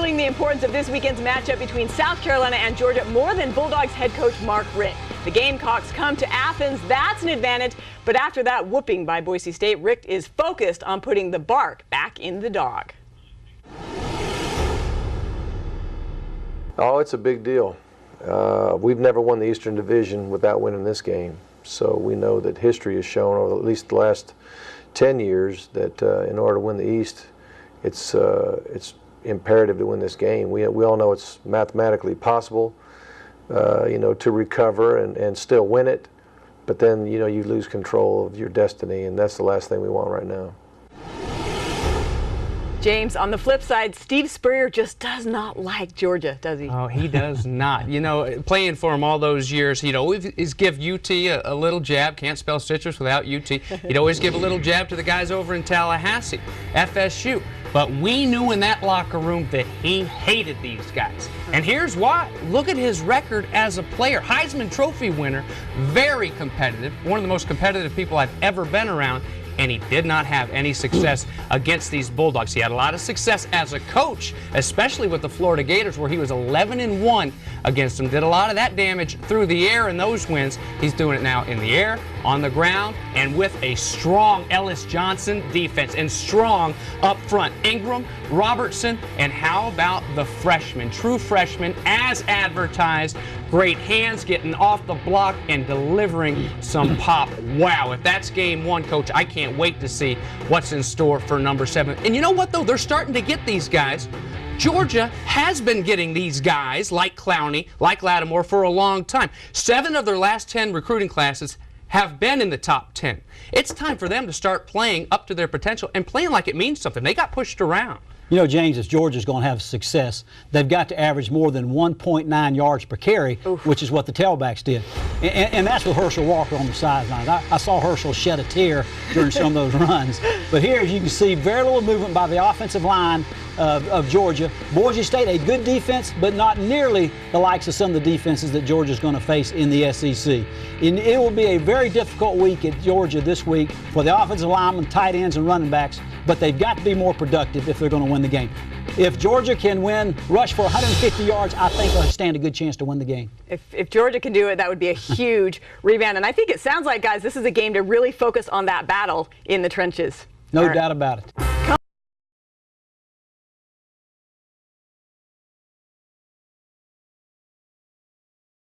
heralding the importance of this weekend's matchup between South Carolina and Georgia more than Bulldogs head coach Mark Richt. The Gamecocks come to Athens. That's an advantage. But after that whooping by Boise State, Richt is focused on putting the bark back in the dog. Oh, it's a big deal. We've never won the Eastern Division without winning this game. So we know that history has shown, over at least the last 10 years, that in order to win the East, it's imperative to win this game. We all know it's mathematically possible, to recover and still win it. But then, you lose control of your destiny, and that's the last thing we want right now. James, on the flip side, Steve Spurrier just does not like Georgia, does he? Oh, he does not. Playing for him all those years, he'd always give UT a little jab. Can't spell citrus without UT. He'd always give a little jab to the guys over in Tallahassee, FSU. But we knew in that locker room that he hated these guys. And here's why. Look at his record as a player. Heisman Trophy winner, very competitive, one of the most competitive people I've ever been around. And he did not have any success against these Bulldogs. He had a lot of success as a coach, especially with the Florida Gators, where he was 11-1 against them. Did a lot of that damage through the air in those wins. He's doing it now in the air, on the ground, and with a strong Ellis Johnson defense and strong up front. Ingram, Robertson, and how about the freshmen? True freshmen, as advertised. Great hands, getting off the block and delivering some pop. Wow, if that's game one, Coach, I can't wait to see what's in store for number 7. And you know what, though? They're starting to get these guys. Georgia has been getting these guys, like Clowney, like Lattimore, for a long time. 7 of their last 10 recruiting classes have been in the top 10. It's time for them to start playing up to their potential and playing like it means something. They got pushed around. James, if Georgia's going to have success, they've got to average more than 1.9 yards per carry, which is what the tailbacks did. And that's with Herschel Walker on the sidelines. I saw Herschel shed a tear during some of those runs. But here, as you can see, very little movement by the offensive line of Georgia. Boise State, a good defense, but not nearly the likes of some of the defenses that Georgia's going to face in the SEC. And it will be a very difficult week at Georgia this week for the offensive linemen, tight ends, and running backs, but they've got to be more productive if they're going to win the game. If Georgia can rush for 150 yards, I think they'll stand a good chance to win the game. If Georgia can do it, that would be a huge rebound. And I think it sounds like, guys, this is a game to really focus on that battle in the trenches. No doubt about it.